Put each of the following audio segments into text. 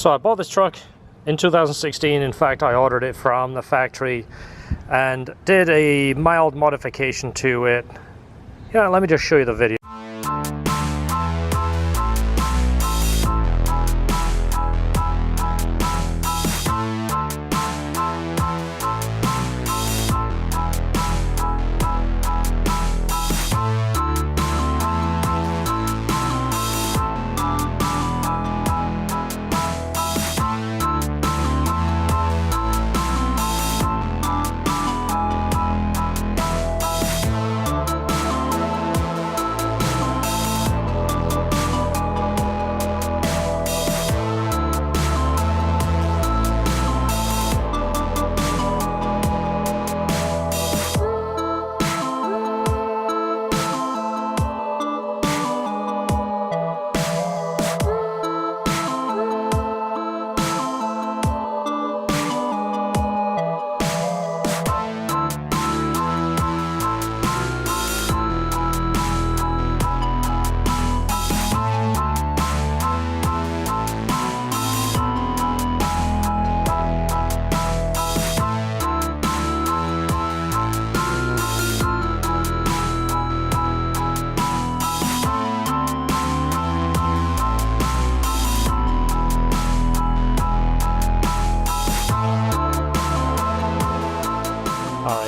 So I bought this truck in 2016. In fact, I ordered it from the factory and did a mild modification to it. Yeah, let me just show you the video.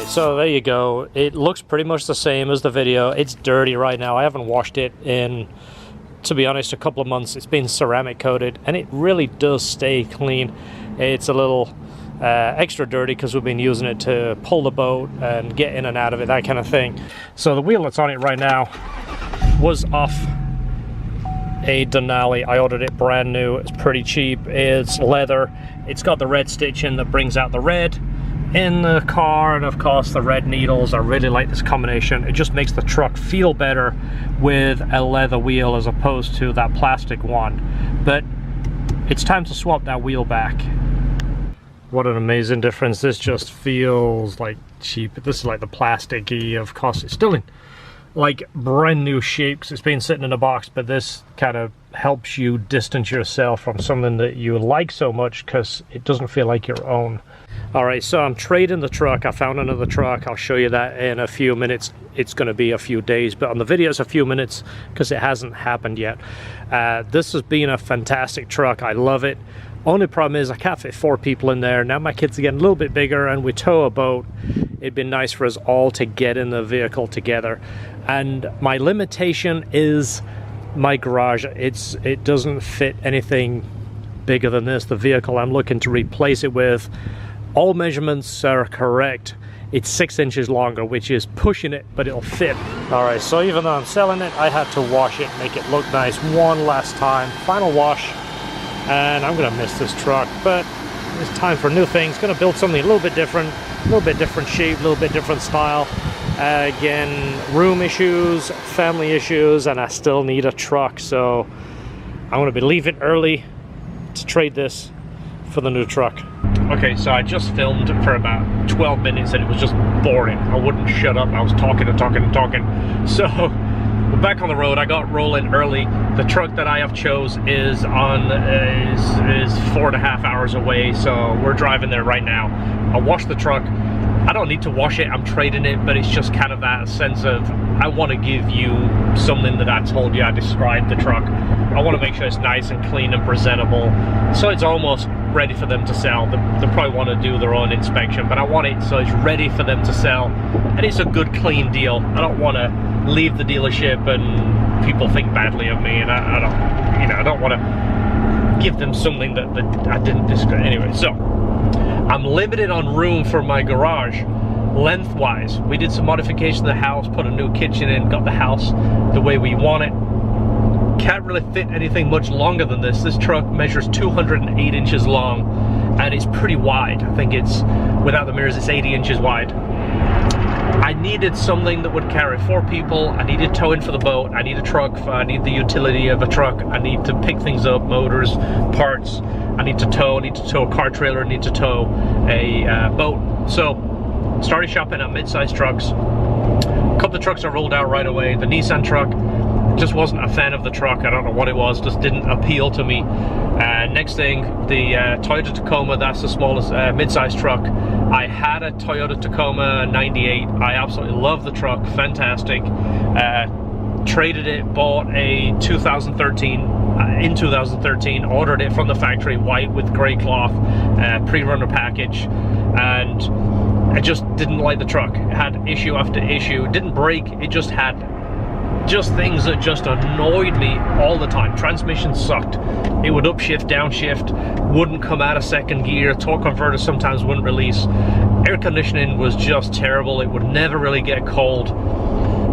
So there you go. It looks pretty much the same as the video. It's dirty right now. I haven't washed it in, to be honest, a couple of months. It's been ceramic coated and it really does stay clean. It's a little extra dirty because we've been using it to pull the boat and get in and out of it, that kind of thing. So the wheel that's on it right now was off a Denali. I ordered it brand new. It's pretty cheap. It's leather. It's got the red stitching that brings out the red in the car, and of course the red needles. I really like this combination. It just makes the truck feel better with a leather wheel as opposed to that plastic one. But it's time to swap that wheel back. What an amazing difference. This just feels like cheap. This is like the plastic-y. Of course it's still in like brand new shape because it's been sitting in a box, but this kind of helps you distance yourself from something that you like so much because it doesn't feel like your own. Alright, so I'm trading the truck. I found another truck. I'll show you that in a few minutes. It's going to be a few days, but on the video it's a few minutes because it hasn't happened yet. This has been a fantastic truck. I love it. Only problem is I can't fit 4 people in there. Now my kids are getting a little bit bigger and we tow a boat. It'd be nice for us all to get in the vehicle together. And my limitation is my garage. It doesn't fit anything bigger than this. The vehicle I'm looking to replace it with, all measurements are correct. It's 6 inches longer, which is pushing it, but it'll fit. Alright, so even though I'm selling it, I had to wash it, make it look nice one last time. Final wash, and I'm gonna miss this truck, but it's time for new things. Gonna build something a little bit different shape, a little bit different style. Again, room issues, family issues, and I still need a truck, so I'm gonna be leaving early to trade this for the new truck. Okay, so I just filmed for about 12 minutes and it was just boring. I wouldn't shut up. I was talking and talking and talking. So we're back on the road. I got rolling early. The truck that I have chose is 4.5 hours away, so we're driving there right now. I'll wash the truck. I don't need to wash it, I'm trading it, but it's just kind of that sense of I want to give you something that I told you. I described the truck. I want to make sure it's nice and clean and presentable, so it's almost ready for them to sell. They probably want to do their own inspection, but I want it so it's ready for them to sell, and it's a good, clean deal. I don't want to leave the dealership and people think badly of me, and I don't want to give them something that I didn't describe. Anyway, so I'm limited on room for my garage lengthwise. We did some modification to the house, put a new kitchen in, got the house the way we want it. Can't really fit anything much longer than this. This truck measures 208 inches long and it's pretty wide. I think it's, without the mirrors, it's 80 inches wide. I needed something that would carry 4 people. I needed towing for the boat. I need a truck. I need the utility of a truck. I need to pick things up, motors, parts. I need to tow a car trailer. I need to tow a boat. So started shopping at mid-sized trucks. A couple of trucks are rolled out right away. The Nissan truck, just wasn't a fan of the truck. I don't know what it was, just didn't appeal to me. Next thing, the Toyota Tacoma, that's the smallest mid-sized truck. I had a Toyota Tacoma 98. I absolutely love the truck, fantastic. Traded it, bought a 2013, in 2013, ordered it from the factory, white with grey cloth, pre-runner package, and I just didn't like the truck. It had issue after issue. It didn't break, it just had things that just annoyed me all the time. Transmission sucked. It would upshift, downshift, wouldn't come out of second gear, torque converter sometimes wouldn't release. Air conditioning was just terrible. It would never really get cold.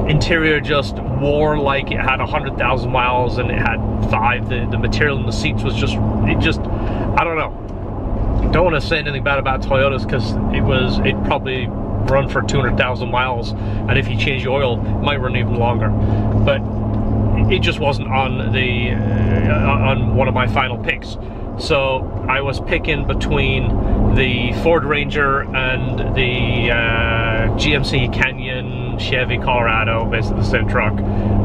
Interior just wore like it had 100,000 miles and it had 5. The material in the seats was just, I don't know. Don't want to say anything bad about Toyotas because it probably run for 200,000 miles, and if you change the oil, it might run even longer. But it just wasn't on the on one of my final picks. So I was picking between the Ford Ranger and the GMC Canyon, Chevy Colorado, basically the same truck.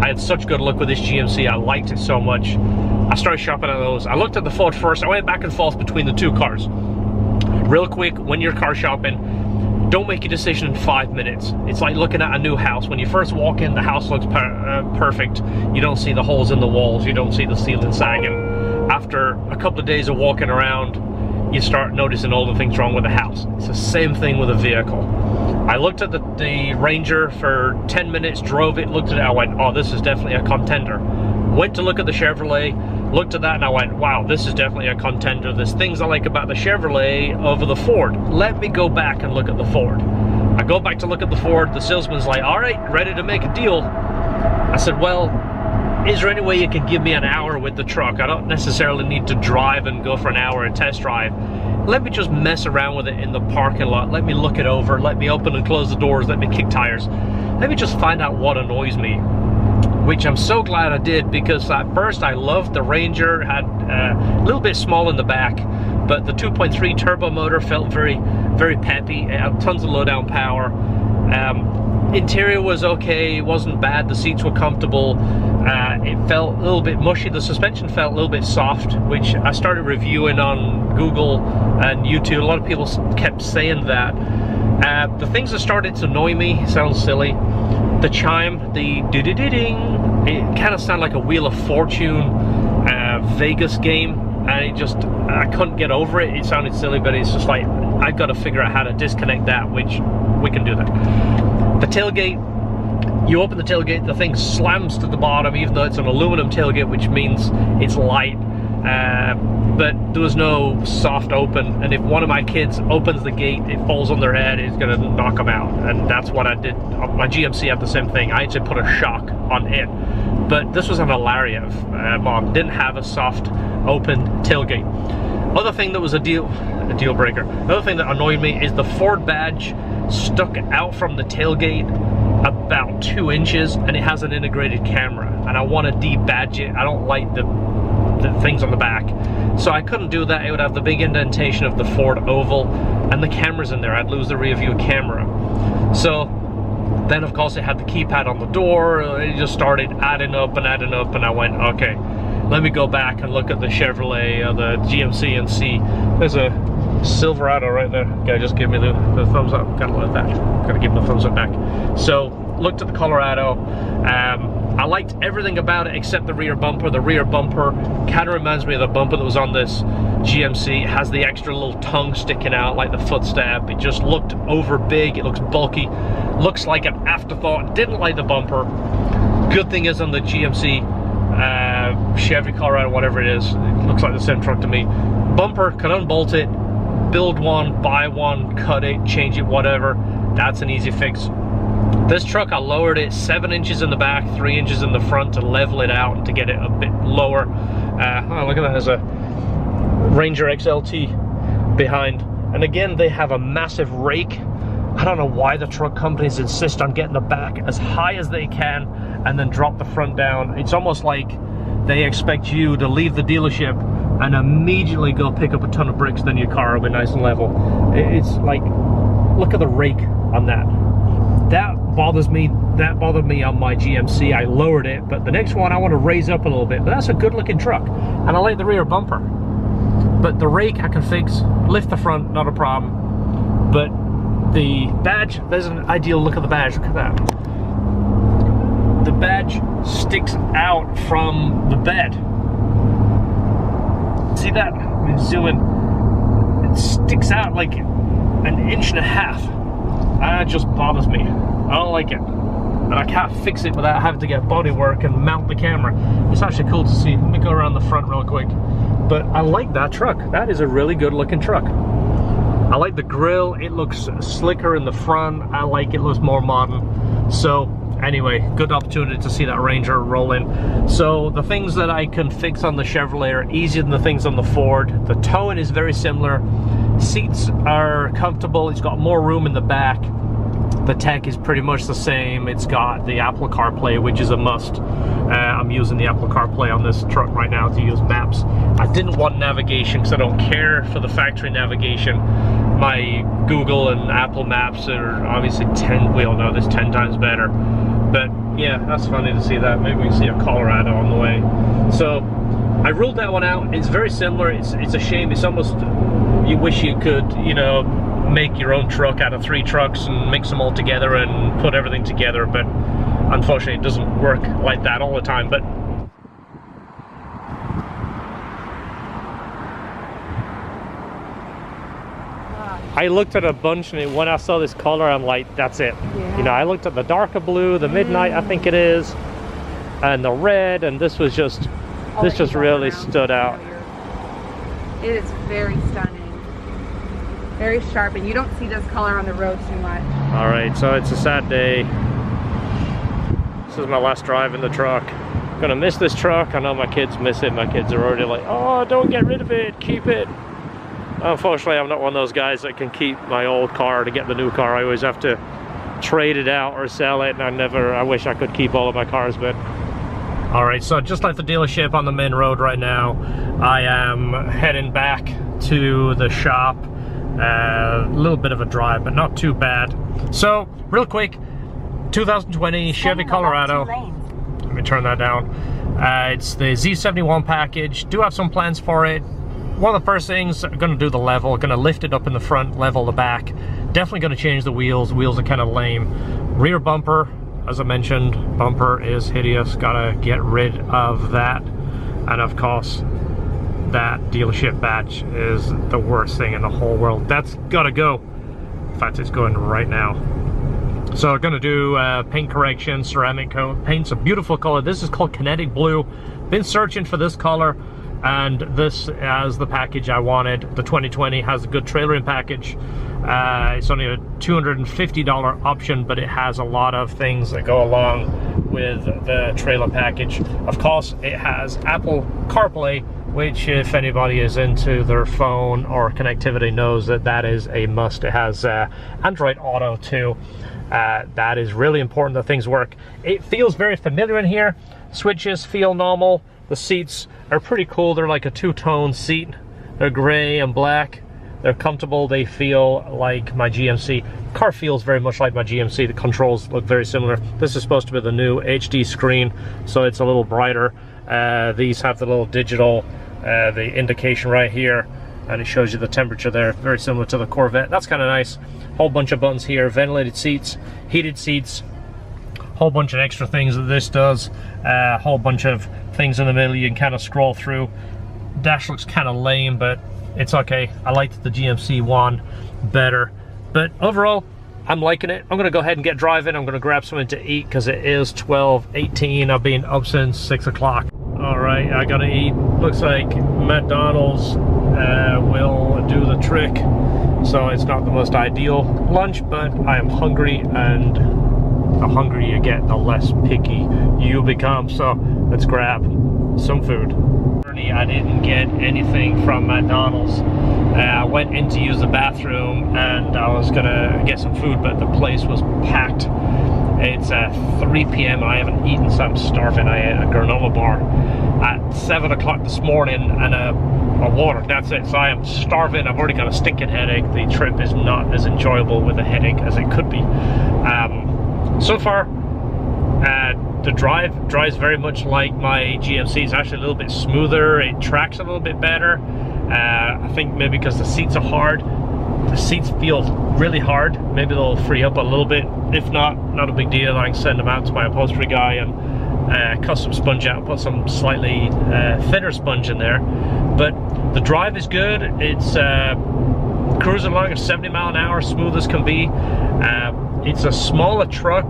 I had such good luck with this GMC. I liked it so much. I started shopping at those. I looked at the Ford first. I went back and forth between the two cars. Real quick, when you're car shopping, don't make a decision in 5 minutes. It's like looking at a new house. When you first walk in, the house looks perfect. You don't see the holes in the walls. You don't see the ceiling sagging. After a couple of days of walking around, you start noticing all the things wrong with the house. It's the same thing with a vehicle. I looked at the Ranger for 10 minutes, drove it, looked at it, I went, oh, this is definitely a contender. Went to look at the Chevrolet, looked at that, and I went, wow, this is definitely a contender. There's things I like about the Chevrolet over the Ford. Let me go back and look at the Ford. I go back to look at the Ford. The salesman's like, all right, ready to make a deal. I said, well, is there any way you can give me an hour with the truck? I don't necessarily need to drive and go for an hour and test drive. Let me just mess around with it in the parking lot. Let me look it over. Let me open and close the doors. Let me kick tires. Let me just find out what annoys me. Which I'm so glad I did, because at first I loved the Ranger. Had a little bit small in the back, but the 2.3 turbo motor felt very, very peppy. It had tons of low down power. Interior was okay, it wasn't bad, the seats were comfortable. It felt a little bit mushy, the suspension felt a little bit soft, which I started reviewing on Google and YouTube. A lot of people kept saying that. The things that started to annoy me, sounds silly, the chime, the ding, it kind of sounded like a Wheel of Fortune Vegas game, and I couldn't get over it. It sounded silly, but it's just like, I've got to figure out how to disconnect that, which we can do that. The tailgate, you open the tailgate, the thing slams to the bottom, even though it's an aluminum tailgate, which means it's light. But there was no soft open, and if one of my kids opens the gate, it falls on their head, it's gonna knock them out. And that's what I did. My GMC had the same thing. I actually put a shock on it, but this was an Lariat mod, didn't have a soft open tailgate. Other thing that was a deal breaker, another thing that annoyed me is the Ford badge stuck out from the tailgate about 2 inches, and it has an integrated camera, and I want to debadge it. I don't like the things on the back, so I couldn't do that. It would have the big indentation of the Ford oval, and the camera's in there. I'd lose the rear view camera. So then of course it had the keypad on the door. It just started adding up, and I went, okay, let me go back and look at the Chevrolet or the GMC and see. There's a Silverado right there. Guy just give me the thumbs up. Gotta love that. Gotta give him the thumbs up back. So looked at the Colorado. I liked everything about it except the rear bumper. The rear bumper kind of reminds me of the bumper that was on this GMC. It has the extra little tongue sticking out like the footstep. It just looked over big. It looks bulky. Looks like an afterthought. Didn't like the bumper. Good thing is on the GMC, Chevy Colorado, whatever it is, it looks like the same truck to me. Bumper, can unbolt it, build one, buy one, cut it, change it, whatever. That's an easy fix. This truck, I lowered it 7 inches in the back, 3 inches in the front to level it out and to get it a bit lower. Oh, look at that, there's a Ranger XLT behind. And again, they have a massive rake. I don't know why the truck companies insist on getting the back as high as they can and then drop the front down. It's almost like they expect you to leave the dealership and immediately go pick up a ton of bricks, then your car will be nice and level. It's like, look at the rake on that. That bothers me. That bothered me on my GMC. I lowered it, but the next one I want to raise up a little bit. But that's a good looking truck, and I like the rear bumper. But the rake I can fix, lift the front, not a problem. But the badge, there's an ideal look at the badge. Look at that. The badge sticks out from the bed. See that? I'm zooming. It sticks out like an inch and a half. That just bothers me. I don't like it. And I can't fix it without having to get body work and mount the camera. It's actually cool to see. Let me go around the front real quick. But I like that truck. That is a really good looking truck. I like the grille. It looks slicker in the front. I like it looks more modern. So anyway, good opportunity to see that Ranger roll in. So the things that I can fix on the Chevrolet are easier than the things on the Ford. The towing is very similar. Seats are comfortable. It's got more room in the back. The tech is pretty much the same. It's got the Apple CarPlay, which is a must. I'm using the Apple CarPlay on this truck right now to use maps. I didn't want navigation because I don't care for the factory navigation. My Google and Apple Maps are obviously 10, we all know this, 10 times better. But yeah, that's funny to see that. Maybe we can see a Colorado on the way. So I ruled that one out. It's very similar. It's a shame. It's almost, you wish you could, you know, make your own truck out of 3 trucks and mix them all together and put everything together, but unfortunately it doesn't work like that all the time. But I looked at a bunch, and when I saw this color, I'm like, that's it. Yeah. You know, I looked at the darker blue, the midnight, I think it is, and the red, and this was just, this just really stood out. It is very stunning. Very sharp, and you don't see this color on the road too much. All right, so it's a sad day. This is my last drive in the truck. I'm gonna miss this truck. I know my kids miss it. My kids are already like, oh, don't get rid of it, keep it. Unfortunately, I'm not one of those guys that can keep my old car to get the new car. I always have to trade it out or sell it, and I wish I could keep all of my cars, but. All right, so just like the dealership on the main road right now, I am heading back to the shop. A little bit of a drive, but not too bad. So, real quick, 2020 Chevy Colorado. Let me turn that down. It's the Z71 package. Do have some plans for it. One of the first things, I'm going to do the level. Going to lift it up in the front, level the back. Definitely going to change the wheels. The wheels are kind of lame. Rear bumper, as I mentioned, bumper is hideous. Got to get rid of that. And of course, that dealership badge is the worst thing in the whole world. That's gotta go. In fact, it's going right now. So I'm gonna do paint correction, ceramic coat. Paint's a beautiful color. This is called Kinetic Blue. Been searching for this color, and this as the package I wanted. The 2020 has a good trailering package. It's only a $250 option, but it has a lot of things that go along with the trailer package. Of course, it has Apple CarPlay, which if anybody is into their phone or connectivity knows that that is a must. It has Android Auto too. That is really important that things work. It feels very familiar in here. Switches feel normal. The seats are pretty cool. They're like a two-tone seat. They're gray and black. They're comfortable. They feel like my GMC. The car feels very much like my GMC. The controls look very similar. This is supposed to be the new HD screen, so it's a little brighter. These have the little digital, the indication right here, and it shows you the temperature there, very similar to the Corvette. That's kind of nice. Whole bunch of buttons here, ventilated seats, heated seats, whole bunch of extra things that this does, whole bunch of things in the middle you can kind of scroll through. Dash looks kind of lame, but it's okay. I liked the GMC one better, but overall, I'm liking it. I'm gonna go ahead and get driving. I'm gonna grab something to eat because it is 12:18. I've been up since 6 o'clock. All right, I gotta eat. Looks like McDonald's will do the trick. So it's not the most ideal lunch, but I am hungry, and the hungrier you get, the less picky you become. So let's grab some food. I didn't get anything from McDonald's. I went in to use the bathroom and I was gonna get some food, but the place was packed. It's 3 p.m. and I haven't eaten, so I'm starving. I ate a granola bar at 7 o'clock this morning and a water. That's it. So I am starving. I've already got a stinking headache. The trip is not as enjoyable with a headache as it could be. So far, the drives very much like my GMC. It's actually a little bit smoother. It tracks a little bit better. I think maybe because the seats are hard. The seats feel really hard. Maybe they'll free up a little bit. If not, not a big deal. I can send them out to my upholstery guy and custom sponge out, put some slightly thinner sponge in there. But the drive is good. It's cruising along at 70 mile an hour, smooth as can be. It's a smaller truck.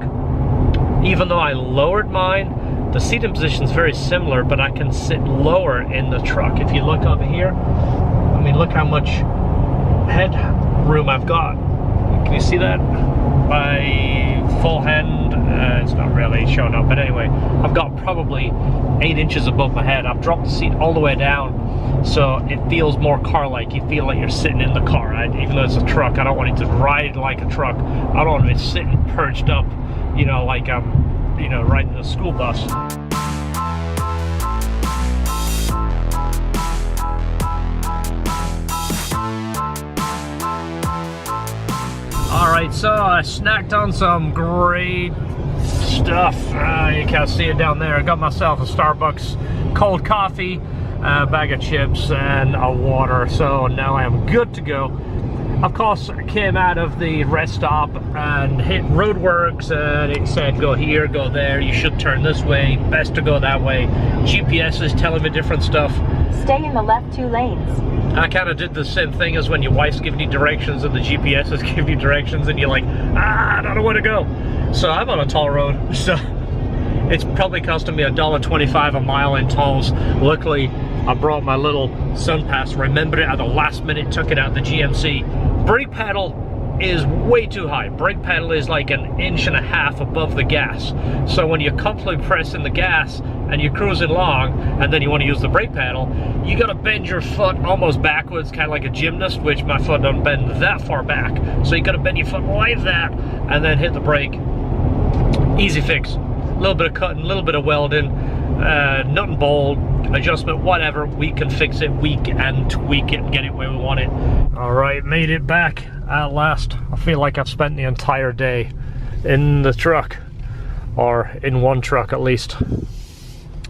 Even though I lowered mine, the seating position is very similar, but I can sit lower in the truck. If you look over here, I mean, look how much head room I've got. Can you see that? My full hand, it's not really showing up, but anyway, I've got probably 8 inches above my head. I've dropped the seat all the way down, so it feels more car-like. You feel like you're sitting in the car, even though it's a truck. I don't want it to ride like a truck. I don't want it sitting perched up, you know, like I'm, you know, riding a school bus. Alright, so I snacked on some great stuff. You can't see it down there. I got myself a Starbucks cold coffee, a bag of chips, and a water. So now I am good to go. Of course, I came out of the rest stop and hit roadworks, and it said go here, go there, you should turn this way, best to go that way. GPS is telling me different stuff. Stay in the left 2 lanes. I kind of did the same thing as when your wife's giving you directions and the GPS is giving you directions and you're like, I don't know where to go. So I'm on a toll road, so it's probably costing me $1.25 a mile in tolls. Luckily, I brought my little sun pass, remembered it at the last minute, took it out the GMC. Brake pedal is way too high. Brake pedal is like 1.5 inches above the gas. So when you're constantly pressing the gas and you're cruising along and then you want to use the brake pedal, you gotta bend your foot almost backwards, kind of like a gymnast, which my foot don't bend that far back. So you gotta bend your foot like that and then hit the brake. Easy fix. A little bit of cutting, a little bit of welding, nut and bolt, adjustment, whatever. We can fix it, we can tweak it and get it where we want it. All right, made it back at last. I feel like I've spent the entire day in the truck, or in one truck at least.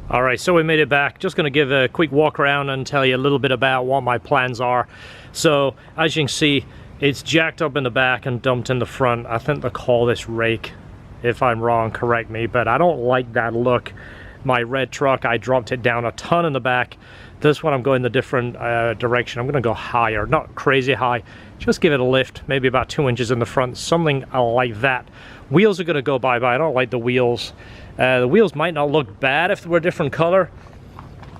All right, so we made it back. Just gonna give a quick walk around and tell you a little bit about what my plans are. So as you can see, it's jacked up in the back and dumped in the front. I think they call this rake. If I'm wrong, correct me, but I don't like that look. My red truck, I dropped it down a ton in the back. This one I'm going the different direction. I'm gonna go higher, not crazy high, just give it a lift, maybe about 2 inches in the front, something like that. Wheels are gonna go bye-bye. I don't like the wheels. The wheels might not look bad if they were a different color,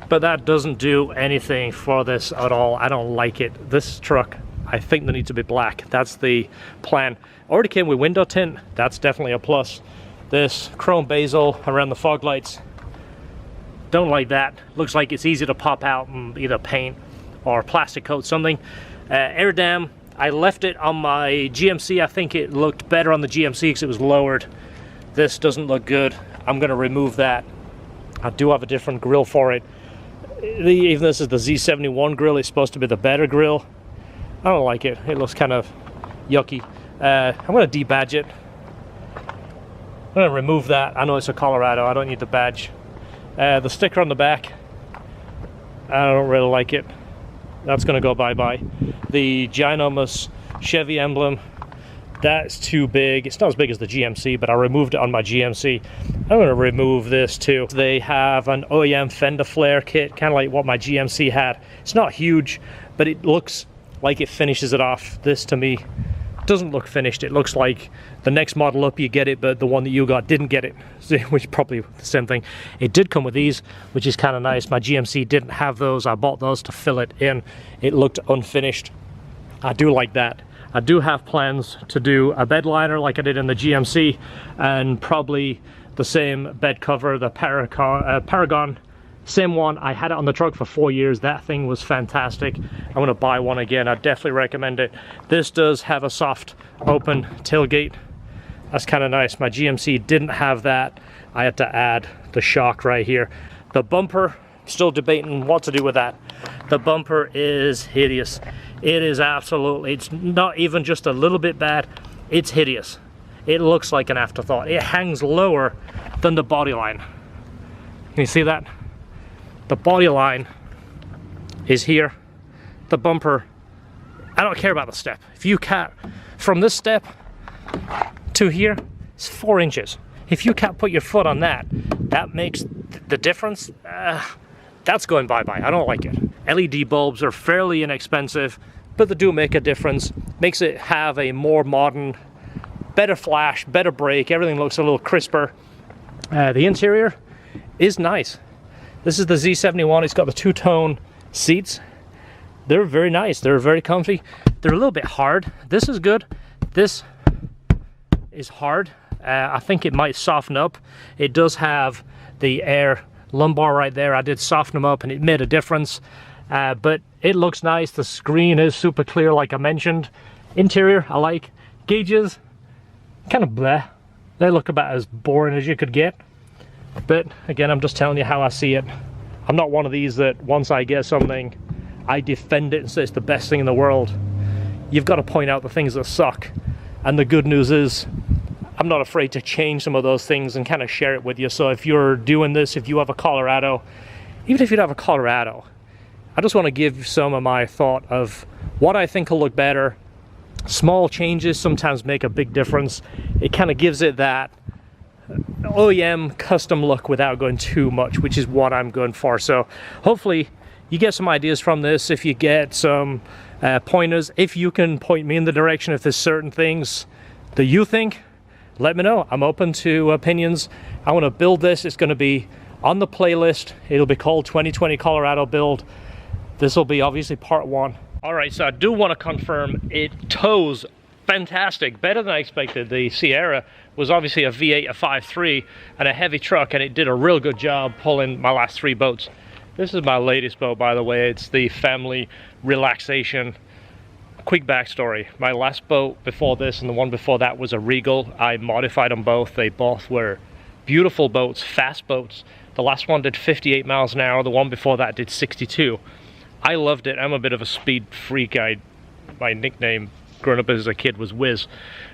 but that doesn't do anything for this at all. I don't like it. This truck, I think they need to be black. That's the plan. Already came with window tint. That's definitely a plus. This chrome bezel around the fog lights, don't like that. Looks like it's easy to pop out and either paint or plastic coat something. Air dam, I left it on my GMC. I think it looked better on the GMC because it was lowered. This doesn't look good. I'm gonna remove that. I do have a different grill for it. Even this is the Z71 grill, it's supposed to be the better grill. I don't like it. It looks kind of yucky. I'm gonna debadge it. I'm gonna remove that. I know it's a Colorado, I don't need the badge. The sticker on the back, I don't really like it. That's gonna go bye-bye. The ginormous Chevy emblem, that's too big. It's not as big as the GMC, but I removed it on my GMC. I'm gonna remove this too. They have an OEM Fender Flare kit, kind of like what my GMC had. It's not huge, but it looks like it finishes it off. This to me doesn't look finished. It looks like the next model up you get it, but the one that you got didn't get it, which is probably the same thing. It did come with these, which is kind of nice. My GMC didn't have those. I bought those to fill it in. It looked unfinished. I do like that. I do have plans to do a bed liner like I did in the GMC, and probably the same bed cover, the Paragon. Same one. I had it on the truck for 4 years. That thing was fantastic. I'm gonna buy one again. I definitely recommend it. This does have a soft open tailgate. That's kind of nice. My GMC didn't have that. I had to add the shock right here. The bumper, still debating what to do with that. The bumper is hideous. It is absolutely, it's not even just a little bit bad. It's hideous. it looks like an afterthought. It hangs lower than the body line. Can you see that? The body line is here. The bumper, I don't care about the step. If you can't, from this step to here, it's 4 inches. If you can't put your foot on that, that makes the difference. That's going bye-bye. I don't like it. LED bulbs are fairly inexpensive, but they do make a difference. Makes it have a more modern, better flash, better brake. Everything looks a little crisper. The interior is nice. This is the Z71. It's got the two-tone seats. They're very nice. They're very comfy. They're a little bit hard. This is good. This is hard. I think it might soften up. It does have the air lumbar right there. I did soften them up and it made a difference. But it looks nice. The screen is super clear like I mentioned. Interior, I like. Gauges, kind of bleh. They look about as boring as you could get. But again, I'm just telling you how I see it. I'm not one of these that once I get something, I defend it and say it's the best thing in the world. You've got to point out the things that suck. And the good news is, I'm not afraid to change some of those things and kind of share it with you. So if you're doing this, if you have a Colorado, even if you don't have a Colorado, I just want to give some of my thought of what I think will look better. Small changes sometimes make a big difference. It kind of gives it that OEM custom look without going too much, which is what I'm going for. So hopefully you get some ideas from this. If you get some pointers, if you can point me in the direction if there's certain things that you think, let me know. I'm open to opinions. I want to build this. It's going to be on the playlist. It'll be called 2020 Colorado Build. This will be obviously part 1. All right, so I do want to confirm it tows fantastic, better than I expected. The Sierra was obviously a V8, a 5.3, and a heavy truck, and it did a real good job pulling my last 3 boats. This is my latest boat, by the way. It's the family relaxation. Quick backstory. My last boat before this and the one before that was a Regal. I modified them both. They both were beautiful boats, fast boats. The last one did 58 miles an hour. The one before that did 62. I loved it. I'm a bit of a speed freak. My nickname growing up as a kid was Whiz.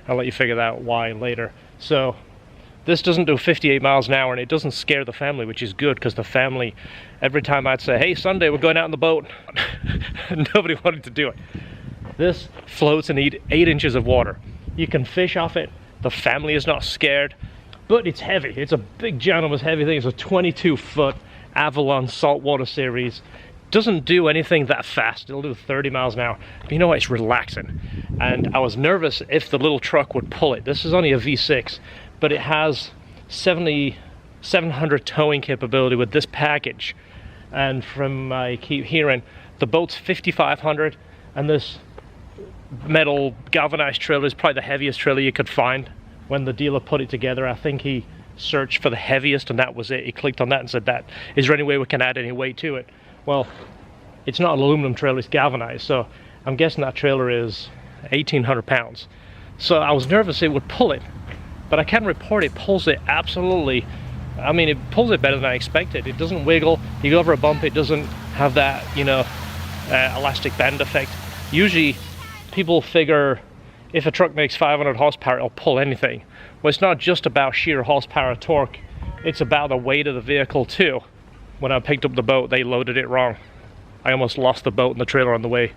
I'll let you figure out why later. So this doesn't do 58 miles an hour, and it doesn't scare the family, which is good, because the family, every time I'd say, hey, Sunday, we're going out on the boat, nobody wanted to do it. This floats in 8 inches of water. You can fish off it. The family is not scared, but it's heavy. It's a big, ginormous, heavy thing. It's a 22-foot Avalon saltwater series. Doesn't do anything that fast. It'll do 30 miles an hour. But you know what? It's relaxing. And I was nervous if the little truck would pull it. This is only a V6, but it has 700 towing capability with this package. And from I keep hearing, the boat's 5,500, and this metal galvanized trailer is probably the heaviest trailer you could find. When the dealer put it together, I think he searched for the heaviest, and that was it. He clicked on that and said, "That is there any way we can add any weight to it?" Well, it's not an aluminum trailer, it's galvanized, so I'm guessing that trailer is 1,800 pounds. So I was nervous it would pull it, but I can report it pulls it absolutely. I mean, it pulls it better than I expected. It doesn't wiggle. You go over a bump, it doesn't have that, you know, elastic band effect. Usually people figure if a truck makes 500 horsepower, it'll pull anything. Well, it's not just about sheer horsepower torque, it's about the weight of the vehicle too. When I picked up the boat, they loaded it wrong. I almost lost the boat and the trailer on the way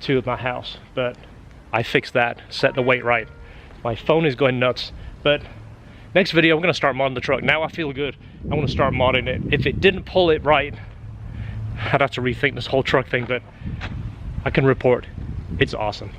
to my house, but I fixed that, set the weight right. My phone is going nuts, but next video, I'm gonna start modding the truck. Now I feel good. I wanna start modding it. If it didn't pull it right, I'd have to rethink this whole truck thing, but I can report it's awesome.